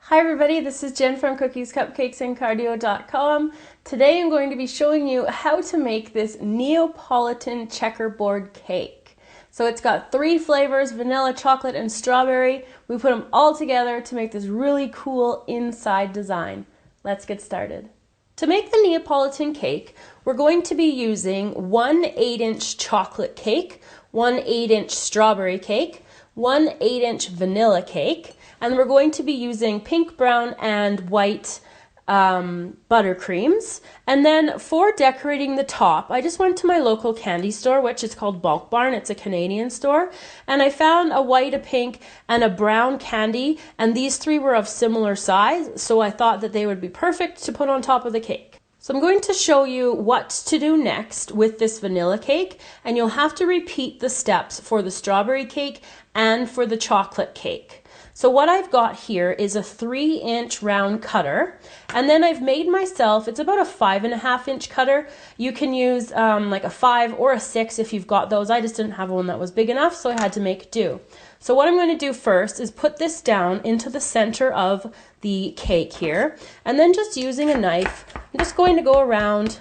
Hi everybody, this is Jen from cookiescupcakesandcardio.com. Today I'm going to be showing you how to make this Neapolitan checkerboard cake. So it's got 3 flavors, vanilla, chocolate, and strawberry. We put them all together to make this really cool inside design. Let's get started. To make the Neapolitan cake, we're going to be using 1 8-inch chocolate cake, 1 8-inch strawberry cake, 1 8-inch vanilla cake, and we're going to be using pink, brown, and white buttercreams. And then for decorating the top, I just went to my local candy store, which is called Bulk Barn. It's a Canadian store. And I found a white, a pink, and a brown candy. And these 3 were of similar size, so I thought that they would be perfect to put on top of the cake. So I'm going to show you what to do next with this vanilla cake, and you'll have to repeat the steps for the strawberry cake and for the chocolate cake. So what I've got here is a 3-inch round cutter, and then I've made myself, it's about a 5.5-inch cutter. You can use like a 5 or a 6 if you've got those. I just didn't have one that was big enough, so I had to make do. So what I'm going to do first is put this down into the center of the cake here, and then just using a knife, I'm just going to go around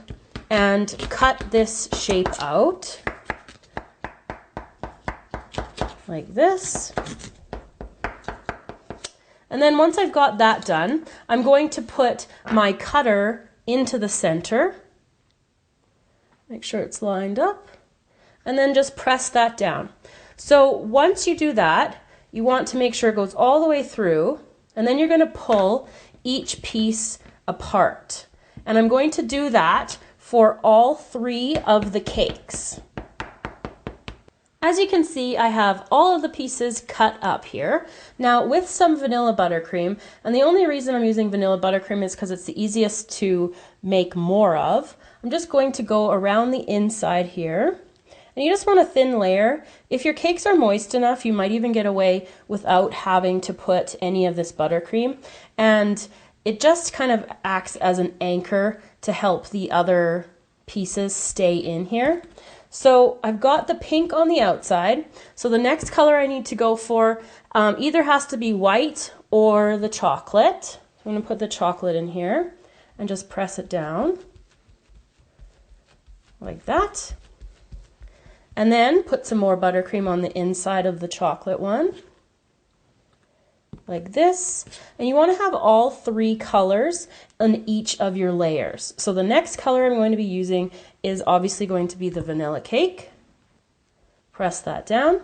and cut this shape out like this. And then once I've got that done, I'm going to put my cutter into the center. Make sure it's lined up. And then just press that down. So once you do that, you want to make sure it goes all the way through. And then you're going to pull each piece apart. And I'm going to do that for all 3 of the cakes. As you can see, I have all of the pieces cut up here. Now with some vanilla buttercream, and the only reason I'm using vanilla buttercream is because it's the easiest to make more of. I'm just going to go around the inside here. And you just want a thin layer. If your cakes are moist enough, you might even get away without having to put any of this buttercream. And it just kind of acts as an anchor to help the other pieces stay in here. So I've got the pink on the outside. So the next color I need to go for either has to be white or the chocolate. I'm going to put the chocolate in here and just press it down like that. And then put some more buttercream on the inside of the chocolate one like this. And you want to have all 3 colors on each of your layers. So the next color I'm going to be using is obviously going to be the vanilla cake. Press that down.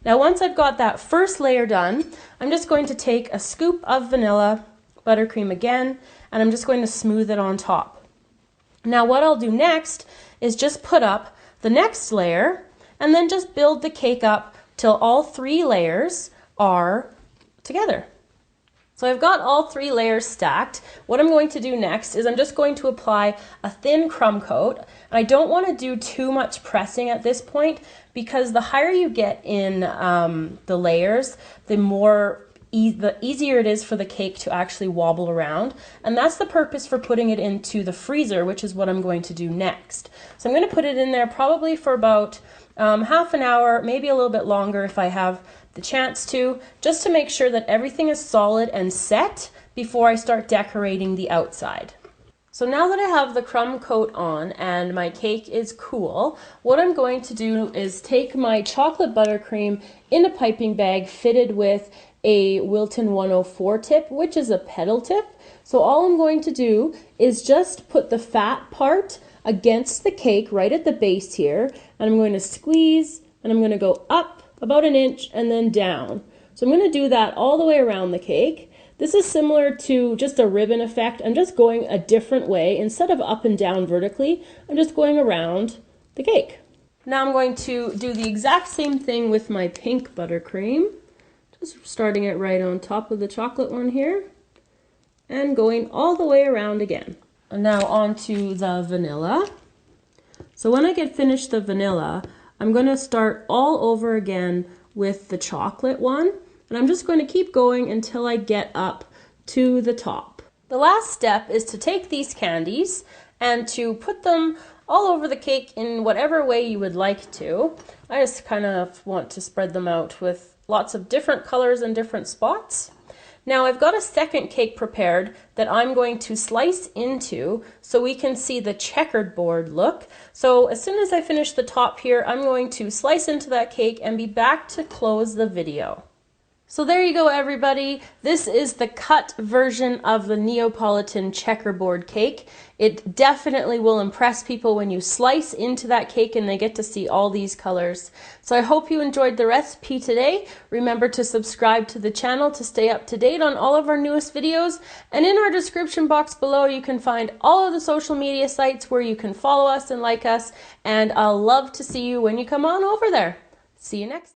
Now once I've got that first layer done, I'm just going to take a scoop of vanilla buttercream again, and I'm just going to smooth it on top. Now what I'll do next is just put up the next layer and then just build the cake up till all 3 layers are together. So I've got all 3 layers stacked. What I'm going to do next is I'm just going to apply a thin crumb coat. And I don't want to do too much pressing at this point because the higher you get in the layers, the easier it is for the cake to actually wobble around. And that's the purpose for putting it into the freezer, which is what I'm going to do next. So I'm going to put it in there probably for about half an hour, maybe a little bit longer if I have the chance to, just to make sure that everything is solid and set before I start decorating the outside. So now that I have the crumb coat on and my cake is cool, what I'm going to do is take my chocolate buttercream in a piping bag fitted with a Wilton 104 tip, which is a petal tip. So all I'm going to do is just put the fat part against the cake right at the base here, and I'm going to squeeze and I'm going to go up about 1 inch and then down. So I'm going to do that all the way around the cake. This is similar to just a ribbon effect. I'm just going a different way. Instead of up and down vertically, I'm just going around the cake. Now I'm going to do the exact same thing with my pink buttercream. Just starting it right on top of the chocolate one here and going all the way around again. And now on to the vanilla. So when I get finished the vanilla, I'm going to start all over again with the chocolate one, and I'm just going to keep going until I get up to the top. The last step is to take these candies and to put them all over the cake in whatever way you would like to. I just kind of want to spread them out with lots of different colors and different spots. Now I've got a second cake prepared that I'm going to slice into so we can see the checkered board look. So as soon as I finish the top here, I'm going to slice into that cake and be back to close the video. So there you go, everybody. This is the cut version of the Neapolitan checkerboard cake. It definitely will impress people when you slice into that cake and they get to see all these colors. So I hope you enjoyed the recipe today. Remember to subscribe to the channel to stay up to date on all of our newest videos. And in our description box below, you can find all of the social media sites where you can follow us and like us. And I'll love to see you when you come on over there. See you next time.